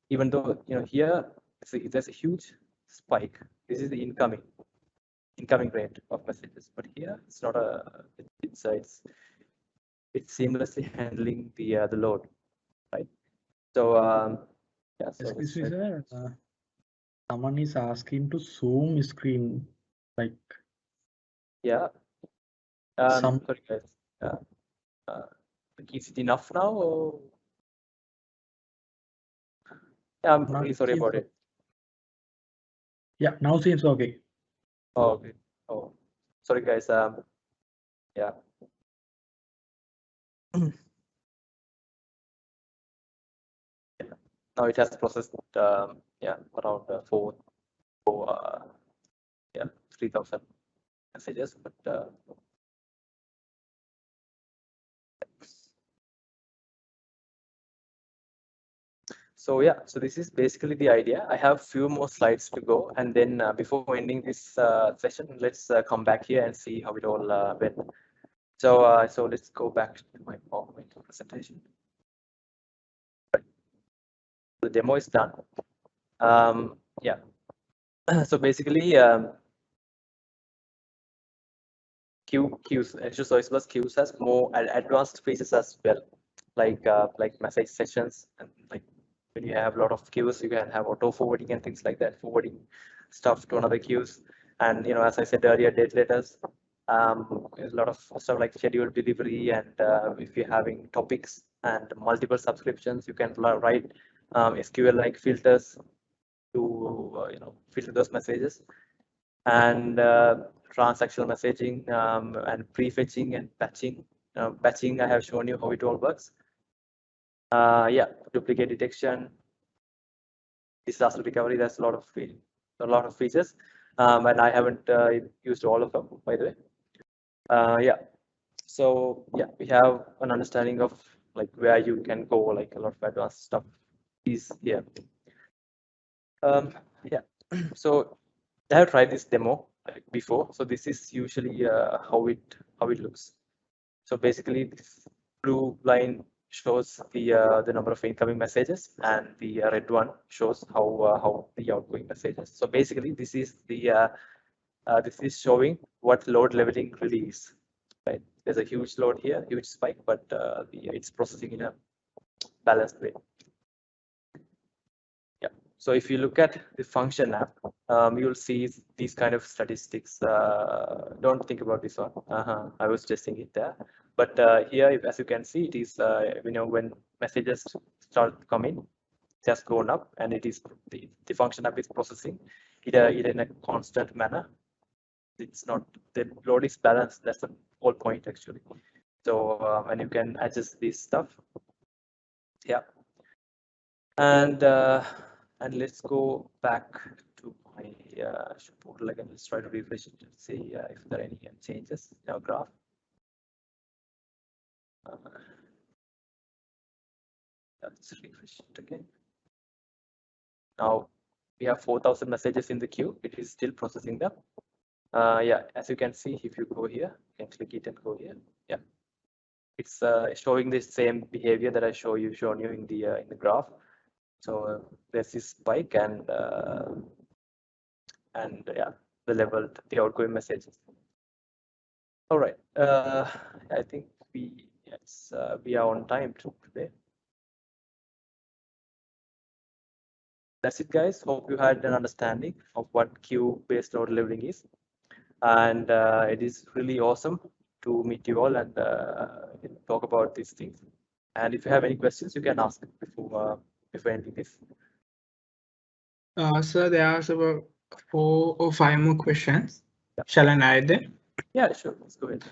Speaker 2: even though here there's a huge spike. This is the incoming rate of messages, but here it's not a it's it's seamlessly handling the load, right? So yeah, so
Speaker 4: Excuse me,
Speaker 2: let's
Speaker 4: sir. Someone is asking to zoom screen, like
Speaker 2: yeah. Sorry guys. Is it enough now? Or... Yeah, I'm really sorry about it.
Speaker 4: Yeah, now seems okay.
Speaker 2: Oh, okay. Oh, sorry guys. Yeah. Now it has processed yeah, around 3,000 messages, but so yeah, so this is basically the idea. I have few more slides to go, and then before ending this session, let's come back here and see how it all went. So so let's go back to my PowerPoint presentation. The demo is done. Yeah. So basically, Queues, Azure Service Bus Queues has more advanced features as well, like message sessions, and like when you have a lot of queues, you can have auto forwarding and things like that, forwarding stuff to another queues. And as I said earlier, date letters, there's a lot of stuff like scheduled delivery, and if you're having topics and multiple subscriptions, you can write SQL-like filters to filter those messages. And transactional messaging and prefetching and patching. Patching, I have shown you how it all works. Yeah, duplicate detection, disaster recovery. There's a lot of features, and I haven't used all of them, by the way. Yeah, so yeah, we have an understanding of like where you can go. Like a lot of advanced stuff is here. Yeah, so I have tried this demo before, so this is usually how it looks. So basically, this blue line shows the number of incoming messages, and the red one shows how the outgoing messages. So basically, this is this is showing what load leveling really is. Right? There's a huge load here, huge spike, but it's processing in a balanced way. Yeah. So if you look at the function app, you'll see these kind of statistics. Don't think about this one. I was testing it there. But here, as you can see, it is when messages start coming, it has gone up, and it is the function app is processing it in a constant manner. It's not, the load is balanced. That's the whole point actually. So and you can adjust this stuff. Yeah. And let's go back to my portal again. Let's try to refresh it and see if there are any changes in our graph. Let's refresh it again. Now we have 4,000 messages in the queue. It is still processing them. Yeah, as you can see, if you go here, you can click it and go here. Yeah, it's showing the same behavior that I shown you in the graph. So there's this spike, and yeah, the outgoing messages. All right. I think we are on time today. That's it, guys. Hope you had an understanding of what queue-based load leveling is, and it is really awesome to meet you all and talk about these things. And if you have any questions, you can ask before ending this.
Speaker 1: Sir, there are about 4 or 5 more questions. Yeah. Shall I narrate them?
Speaker 2: Yeah, sure. Let's go ahead.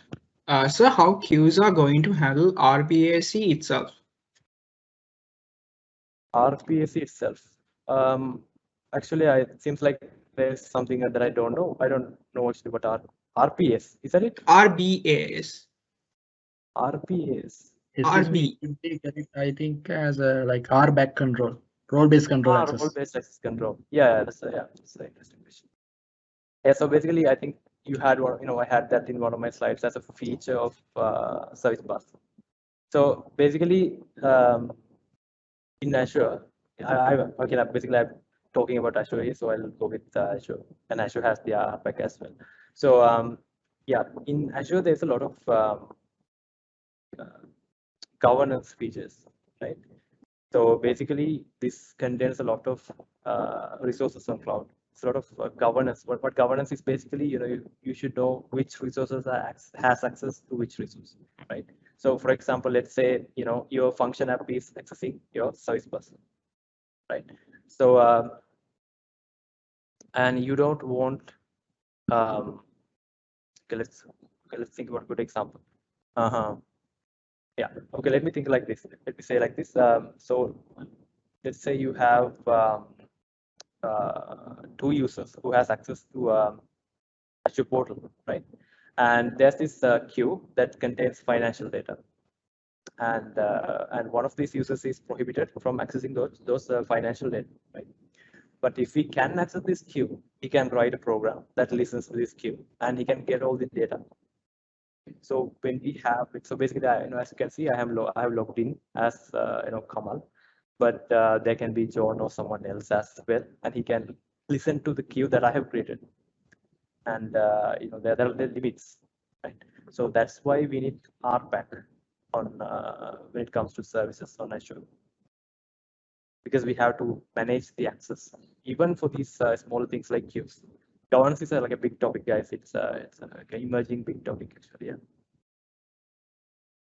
Speaker 1: So how queues are going to handle RBAC itself?
Speaker 2: RBAC itself. Actually, it seems like there's something that I don't know. I don't know actually what RPS. Is that it?
Speaker 1: RBAS.
Speaker 2: RPS.
Speaker 1: RB.
Speaker 4: I think as a like RBAC control, role-based control access.
Speaker 2: Role-based access control. Yeah, that's an interesting question. Yeah, so basically, I think you had one. I had that in one of my slides as a feature of Service Bus. So basically, in Azure, I'm talking about Azure here, so I'll go with Azure, and Azure has the RBAC as well. So yeah, in Azure, there's a lot of governance features, right? So basically, this contains a lot of resources on cloud. It's a lot of governance. What governance is basically, you should know which resources has access to which resource, right? So for example, let's say, your function app is accessing your service bus, right? So, and you don't want, okay, let's think about a good example. Yeah, okay, let me think like this. Let me say like this. So let's say you have two users who has access to Azure portal, right? And there's this queue that contains financial data, and one of these users is prohibited from accessing those financial data, right? But if we can access this queue, he can write a program that listens to this queue, and he can get all the data. So when we have it, so basically, as you can see, I have logged in as Kamal, but there can be John or someone else as well, and he can listen to the queue that I have created. And there are the limits, right? So that's why we need RBAC on when it comes to services on Azure, because we have to manage the access even for these small things like queues. Governance is like a big topic, guys. It's like an emerging big topic actually. Yeah.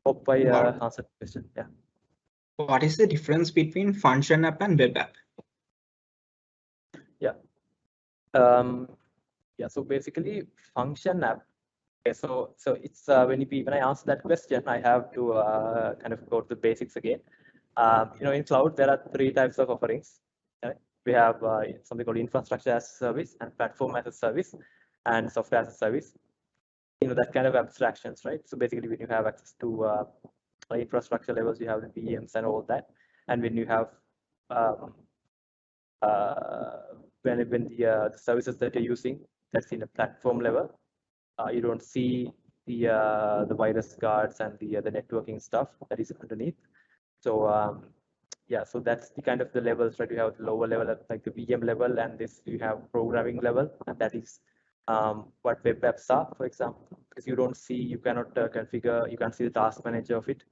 Speaker 2: Hope I answered the question. Yeah.
Speaker 1: What is the difference between function app and web app?
Speaker 2: Yeah. Yeah. So basically, function app. Okay. So it's when I answer that question, I have to kind of go to the basics again. In cloud, there are three types of offerings. Right? We have something called infrastructure as a service, and platform as a service, and software as a service. That kind of abstractions, right? So basically, when you have access to infrastructure levels, you have the VMs and all that, and when you have when the services that you're using, that's in a platform level, you don't see the virus guards and the networking stuff that is underneath. So yeah, so that's the kind of the levels, right? You have the lower level, like the VM level, and this you have programming level, and that is what web apps are, for example, because you cannot configure, you can't see the task manager of it.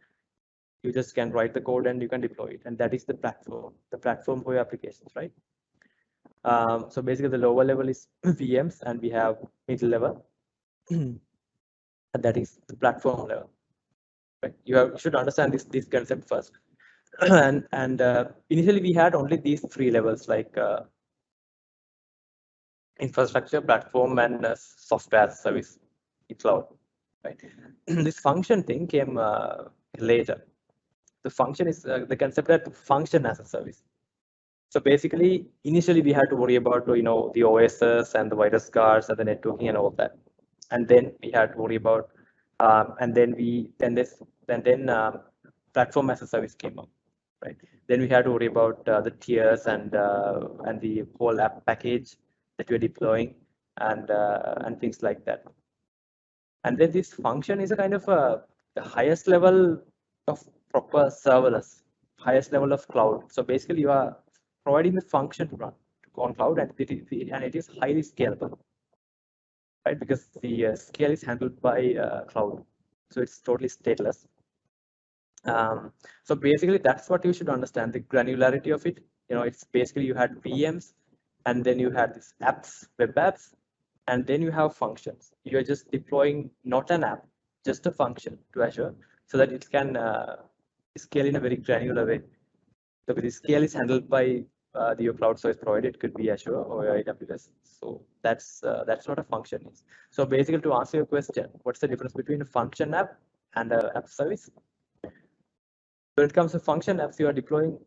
Speaker 2: You just can write the code and you can deploy it, and that is the platform for your applications, right? So basically, the lower level is VMs, and we have middle level, and that is the platform level. Right? You should understand this concept first. and initially we had only these three levels, like infrastructure, platform, and software as a service in cloud. Right? This function thing came later. The function is the concept that function as a service. So basically, initially we had to worry about the OSs and the virus guards and the networking and all that, and then we had to worry about and then platform as a service came up, right? Then we had to worry about the tiers and the whole app package that we're deploying and things like that. And then this function is a kind of the highest level of proper serverless, highest level of cloud. So basically, you are providing the function to run on cloud, and it is highly scalable, right? Because the scale is handled by cloud, so it's totally stateless. So basically, that's what you should understand, the granularity of it. It's basically you had VMs, and then you had these apps, web apps, and then you have functions. You're just deploying not an app, just a function to Azure, so that it can scale in a very granular way. So the scale is handled by your cloud service provider. It could be Azure or AWS. So that's what a function is. So basically, to answer your question, what's the difference between a function app and an app service? When it comes to function apps, you are deploying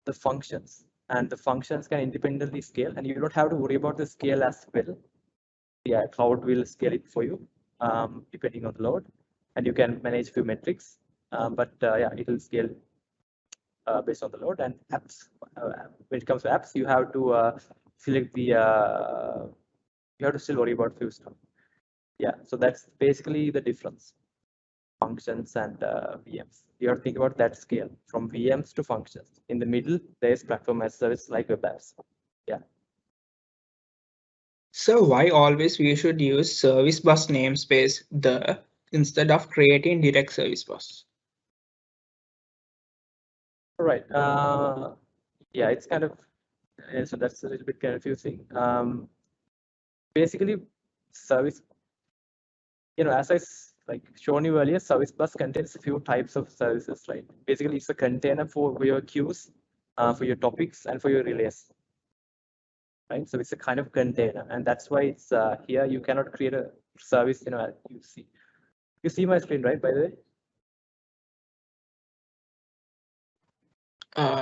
Speaker 2: the functions, and the functions can independently scale, and you don't have to worry about the scale as well. Yeah, cloud will scale it for you depending on the load, and you can manage few metrics, but yeah, it will scale based on the load. And apps, when it comes to apps, you have to select the you have to still worry about few stuff. Yeah, so that's basically the difference. Functions and VMs. You have to think about that scale from VMs to functions. In the middle, there is platform as a service like web apps. Yeah.
Speaker 1: So why always we should use service bus namespace instead of creating direct service bus?
Speaker 2: All right. Yeah, it's kind of so that's a little bit confusing. Basically, service, as I like shown you earlier, service bus contains a few types of services, right? Basically, it's a container for your queues, for your topics, and for your relays, right? So it's a kind of container, and that's why it's here. You cannot create a service, you see my screen, right? By the way.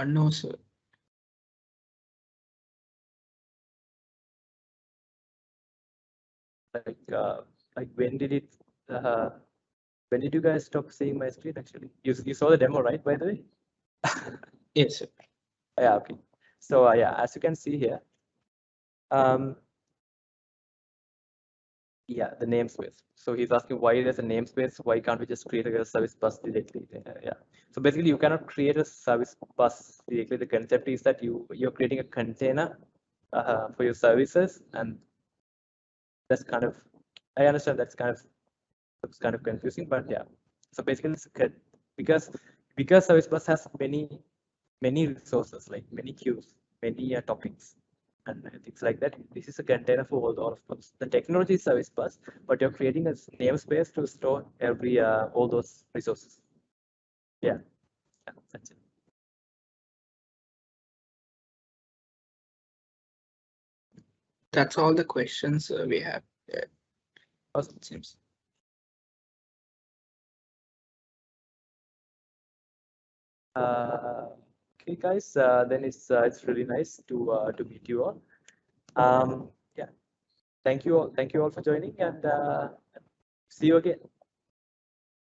Speaker 1: No, sir.
Speaker 2: Like when did it? When did you guys stop seeing my screen? Actually, you saw the demo, right? By the way.
Speaker 1: Yes, sir.
Speaker 2: Yeah. Okay. So yeah, as you can see here, yeah, the namespace. So he's asking why there's a namespace. Why can't we just create a service bus directly? Yeah. So basically, you cannot create a service bus directly. The concept is that you're creating a container for your services, and that's kind of, I understand that's kind of confusing, but yeah. So basically, it's because service bus has many resources, like many queues, many topics, and things like that. This is a container for all of those. The technology is service bus, but you're creating a namespace to store every all those resources. Yeah, that's it.
Speaker 1: That's all the questions we have.
Speaker 2: Awesome.
Speaker 1: It seems.
Speaker 2: Okay, guys. Then it's really nice to meet you all. Yeah. Thank you all for joining, and see you again.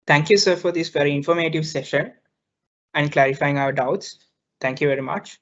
Speaker 1: Thank you, sir, for this very informative session and clarifying our doubts. Thank you very much.